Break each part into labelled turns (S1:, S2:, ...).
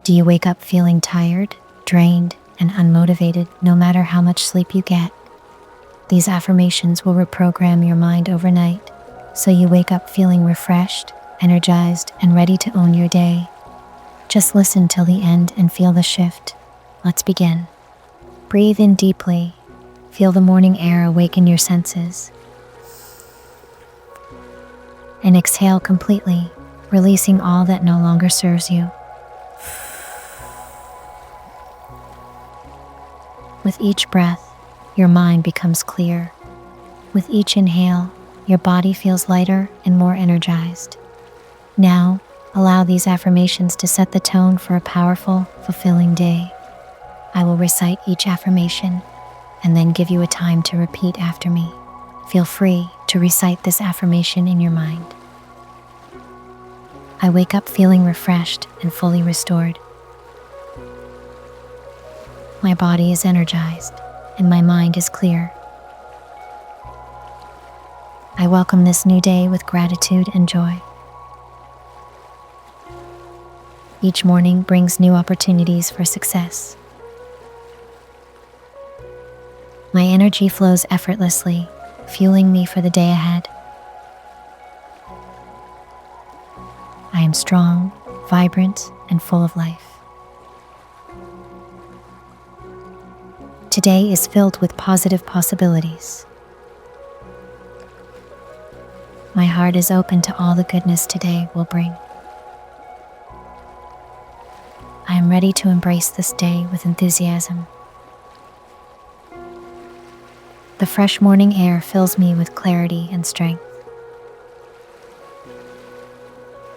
S1: Do you wake up feeling tired, drained, and unmotivated no matter how much sleep you get? These affirmations will reprogram your mind overnight, so you wake up feeling refreshed, energized, and ready to own your day. Just listen till the end and feel the shift. Let's begin. Breathe in deeply. Feel the morning air awaken your senses. And exhale completely, releasing all that no longer serves you. With each breath, your mind becomes clear. With each inhale, your body feels lighter and more energized. Now, allow these affirmations to set the tone for a powerful, fulfilling day. I will recite each affirmation and then give you a time to repeat after me. Feel free to recite this affirmation in your mind. I wake up feeling refreshed and fully restored. My body is energized and my mind is clear. I welcome this new day with gratitude and joy. Each morning brings new opportunities for success. My energy flows effortlessly, fueling me for the day ahead. I am strong, vibrant, and full of life. Today is filled with positive possibilities. My heart is open to all the goodness today will bring. I am ready to embrace this day with enthusiasm. The fresh morning air fills me with clarity and strength.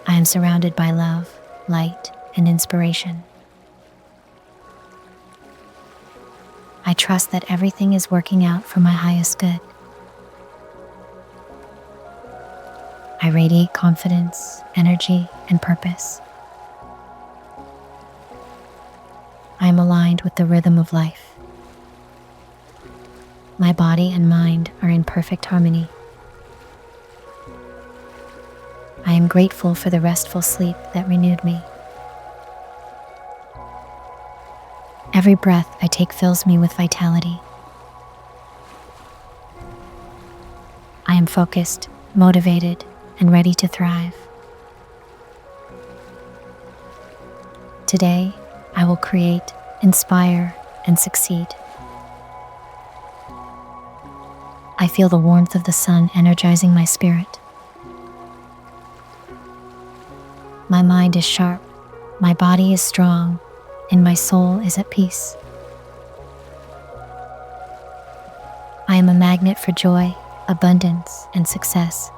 S1: I am surrounded by love, light, and inspiration. I trust that everything is working out for my highest good. I radiate confidence, energy, and purpose. I am aligned with the rhythm of life. My body and mind are in perfect harmony. I am grateful for the restful sleep that renewed me. Every breath I take fills me with vitality. I am focused, motivated, and ready to thrive. Today, I will create, inspire, and succeed. I feel the warmth of the sun energizing my spirit. My mind is sharp, my body is strong, and my soul is at peace. I am a magnet for joy, abundance, and success.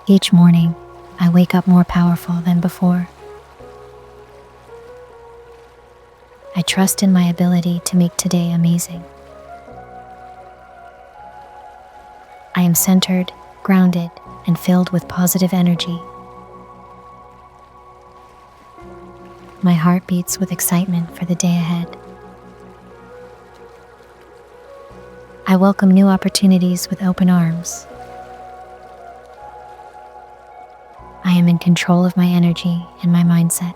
S1: Each morning, I wake up more powerful than before. I trust in my ability to make today amazing. I am centered, grounded, and filled with positive energy. My heart beats with excitement for the day ahead. I welcome new opportunities with open arms. I am in control of my energy and my mindset.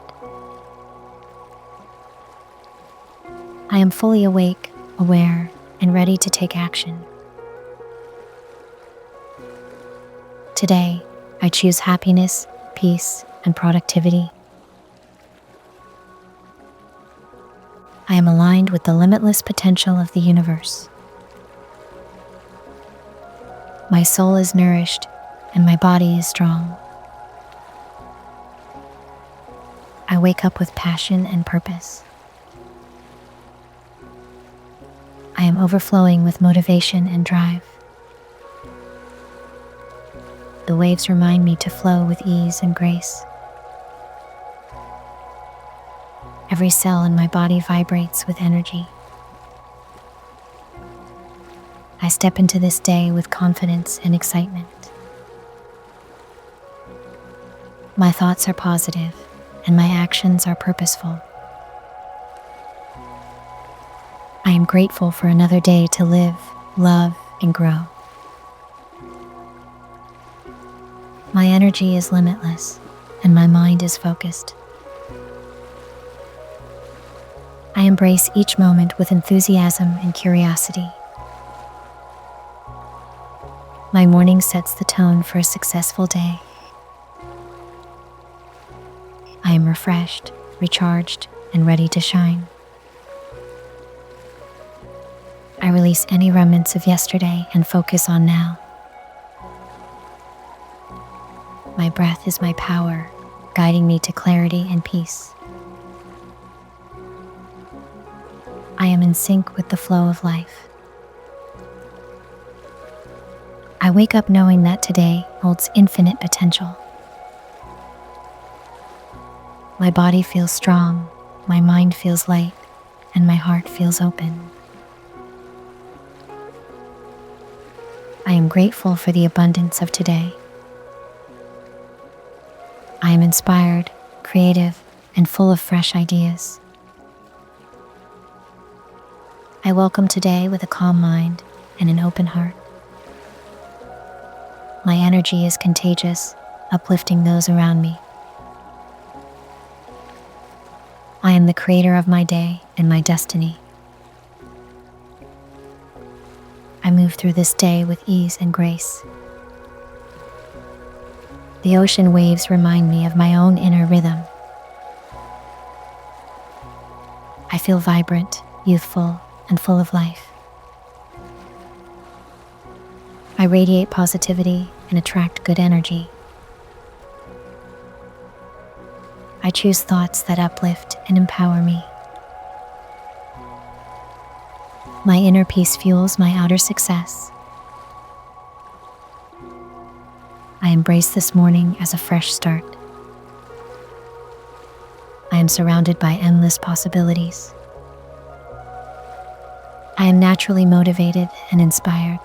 S1: I am fully awake, aware, and ready to take action. Today, I choose happiness, peace, and productivity. I am aligned with the limitless potential of the universe. My soul is nourished, and my body is strong. I wake up with passion and purpose. I am overflowing with motivation and drive. The waves remind me to flow with ease and grace. Every cell in my body vibrates with energy. I step into this day with confidence and excitement. My thoughts are positive, and my actions are purposeful. I am grateful for another day to live, love, and grow. My energy is limitless, and my mind is focused. I embrace each moment with enthusiasm and curiosity. My morning sets the tone for a successful day. I am refreshed, recharged, and ready to shine. I release any remnants of yesterday and focus on now. My breath is my power, guiding me to clarity and peace. I am in sync with the flow of life. I wake up knowing that today holds infinite potential. My body feels strong, my mind feels light, and my heart feels open. I am grateful for the abundance of today. I am inspired, creative, and full of fresh ideas. I welcome today with a calm mind and an open heart. My energy is contagious, uplifting those around me. I am the creator of my day and my destiny. I move through this day with ease and grace. The ocean waves remind me of my own inner rhythm. I feel vibrant, youthful, and full of life. I radiate positivity and attract good energy. I choose thoughts that uplift and empower me. My inner peace fuels my outer success. I embrace this morning as a fresh start. I am surrounded by endless possibilities. I am naturally motivated and inspired.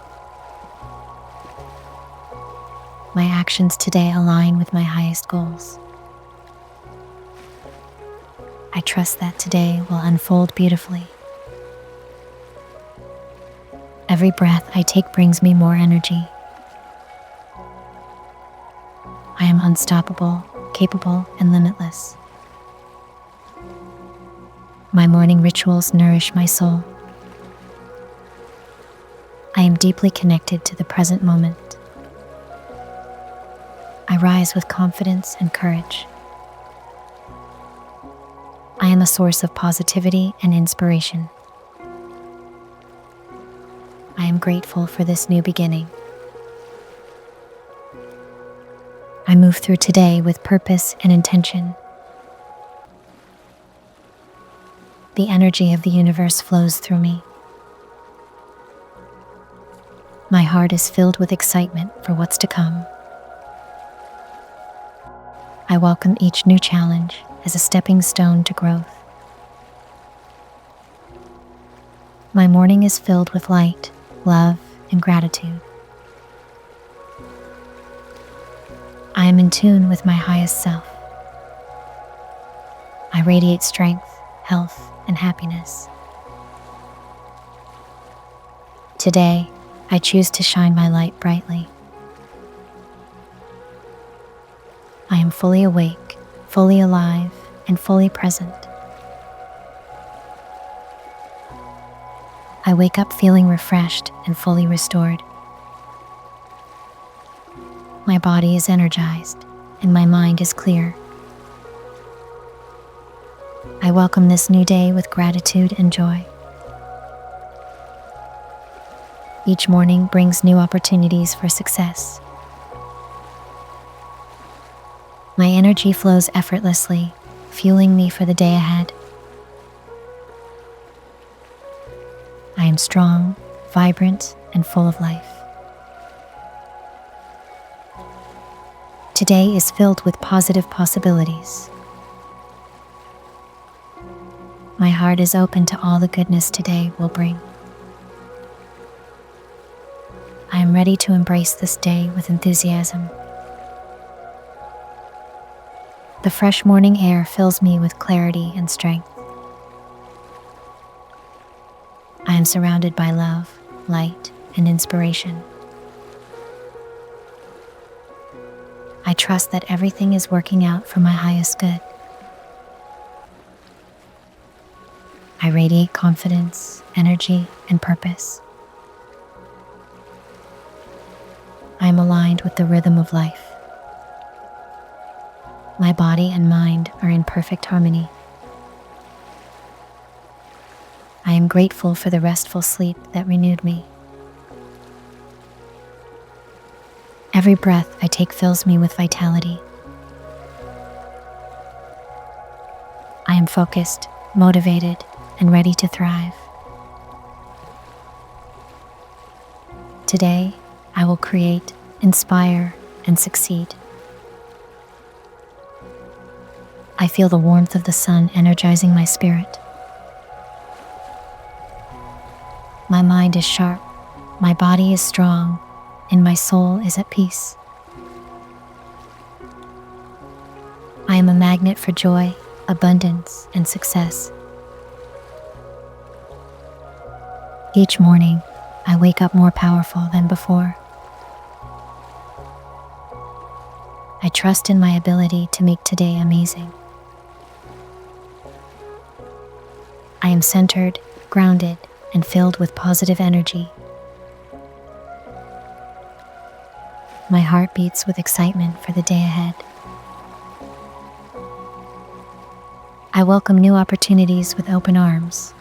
S1: My actions today align with my highest goals. I trust that today will unfold beautifully. Every breath I take brings me more energy. I am unstoppable, capable, and limitless. My morning rituals nourish my soul. I am deeply connected to the present moment. I rise with confidence and courage. I am a source of positivity and inspiration. I am grateful for this new beginning. I move through today with purpose and intention. The energy of the universe flows through me. My heart is filled with excitement for what's to come. I welcome each new challenge as a stepping stone to growth. My morning is filled with light, love, and gratitude. I am in tune with my highest self. I radiate strength, health, and happiness. Today, I choose to shine my light brightly. I am fully awake, fully alive, and fully present. I wake up feeling refreshed and fully restored. My body is energized, and my mind is clear. I welcome this new day with gratitude and joy. Each morning brings new opportunities for success. My energy flows effortlessly, fueling me for the day ahead. I am strong, vibrant, and full of life. Today is filled with positive possibilities. My heart is open to all the goodness today will bring. I am ready to embrace this day with enthusiasm. The fresh morning air fills me with clarity and strength. I am surrounded by love, light, and inspiration. I I trust that everything is working out for my highest good. I radiate confidence, energy, and purpose. I am aligned with the rhythm of life. My body and mind are in perfect harmony. I am grateful for the restful sleep that renewed me. Every breath I take fills me with vitality. I am focused, motivated, and ready to thrive. Today, I will create, inspire, and succeed. I feel the warmth of the sun energizing my spirit. My mind is sharp, my body is strong, and my soul is at peace. I am a magnet for joy, abundance, and success. Each morning, I wake up more powerful than before. I trust in my ability to make today amazing. I am centered, grounded, and filled with positive energy. My heart beats with excitement for the day ahead. I welcome new opportunities with open arms.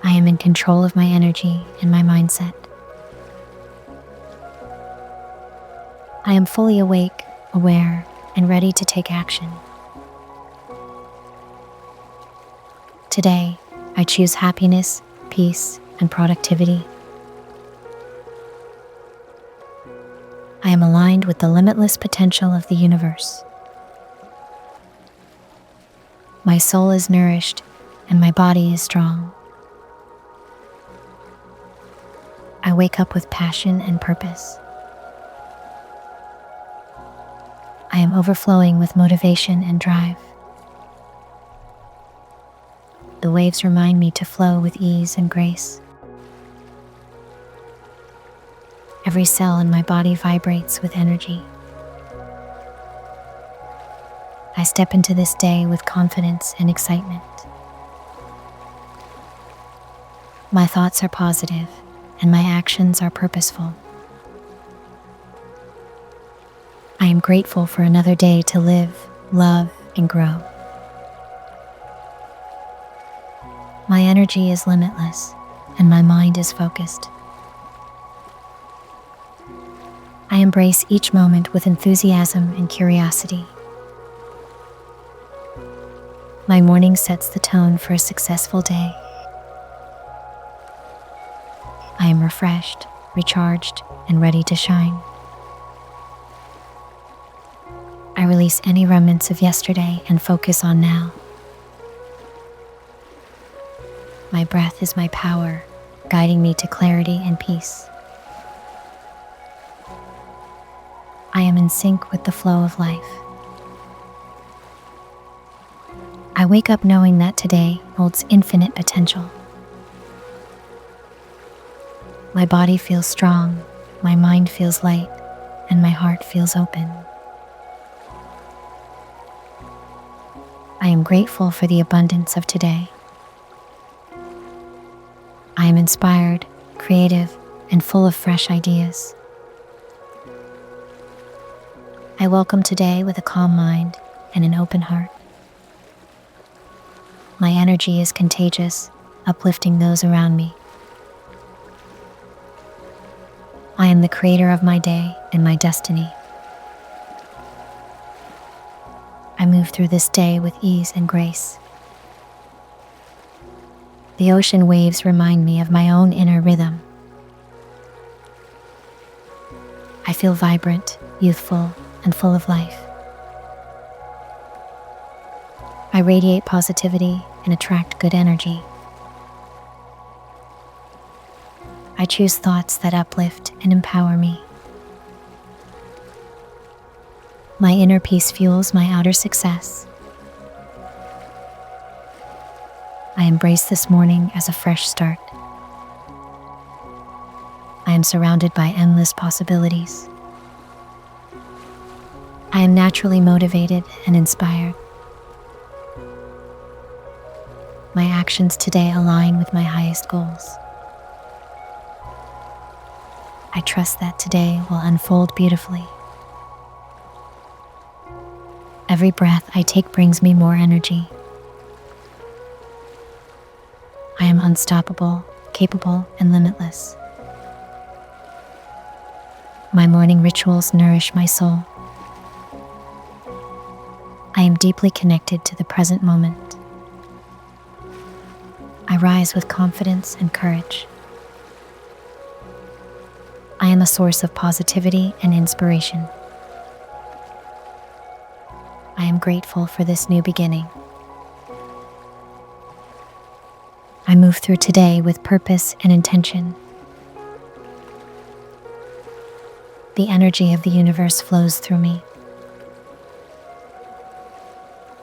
S1: I am in control of my energy and my mindset. I am fully awake, aware, and ready to take action. Today, I choose happiness, peace, and productivity. I am aligned with the limitless potential of the universe. My soul is nourished, and my body is strong. I wake up with passion and purpose. I am overflowing with motivation and drive. The waves remind me to flow with ease and grace. Every cell in my body vibrates with energy. I step into this day with confidence and excitement. My thoughts are positive, and my actions are purposeful. I am grateful for another day to live, love, and grow. My energy is limitless, and my mind is focused. I embrace each moment with enthusiasm and curiosity. My morning sets the tone for a successful day. I am refreshed, recharged, and ready to shine. I release any remnants of yesterday and focus on now. My breath is my power, guiding me to clarity and peace. I am in sync with the flow of life. I wake up knowing that today holds infinite potential. My body feels strong, my mind feels light, and my heart feels open. I am grateful for the abundance of today. I am inspired, creative, and full of fresh ideas. I welcome today with a calm mind and an open heart. My energy is contagious, uplifting those around me. I am the creator of my day and my destiny. I move through this day with ease and grace. The ocean waves remind me of my own inner rhythm. I feel vibrant, youthful, and full of life. I radiate positivity and attract good energy. I choose thoughts that uplift and empower me. My inner peace fuels my outer success. I embrace this morning as a fresh start. I am surrounded by endless possibilities. I am naturally motivated and inspired. My actions today align with my highest goals. I trust that today will unfold beautifully. Every breath I take brings me more energy. I am unstoppable, capable, and limitless. My morning rituals nourish my soul. I am deeply connected to the present moment. I rise with confidence and courage. I am a source of positivity and inspiration. I am grateful for this new beginning. I move through today with purpose and intention. The energy of the universe flows through me.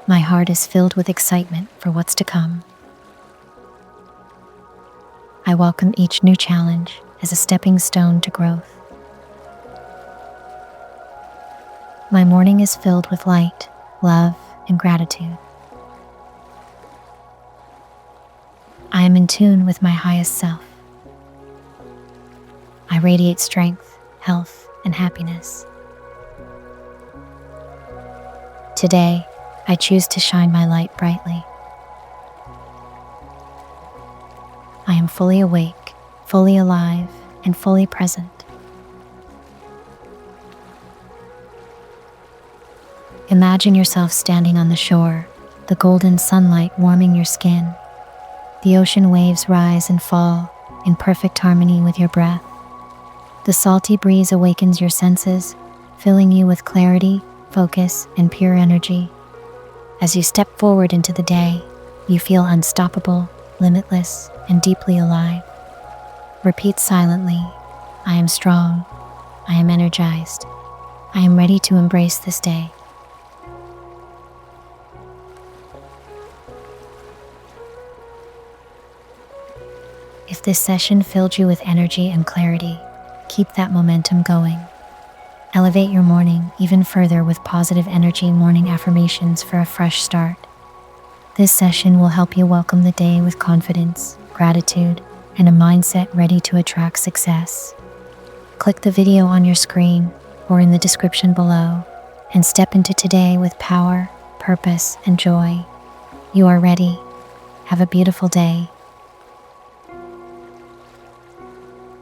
S1: My heart is filled with excitement for what's to come. I welcome each new challenge as a stepping stone to growth. My morning is filled with light, love, and gratitude. I am in tune with my highest self. I radiate strength, health, and happiness. Today, I choose to shine my light brightly. I am fully awake, fully alive, and fully present. Imagine yourself standing on the shore, the golden sunlight warming your skin. The ocean waves rise and fall in perfect harmony with your breath. The salty breeze awakens your senses, filling you with clarity, focus, and pure energy. As you step forward into the day, you feel unstoppable, limitless, and deeply alive. Repeat silently, I am strong, I am energized, I am ready to embrace this day. If this session filled you with energy and clarity, keep that momentum going. Elevate your morning even further with positive energy morning affirmations for a fresh start. This session will help you welcome the day with confidence, gratitude, and a mindset ready to attract success. Click the video on your screen or in the description below and step into today with power, purpose, and joy. You are ready. Have a beautiful day.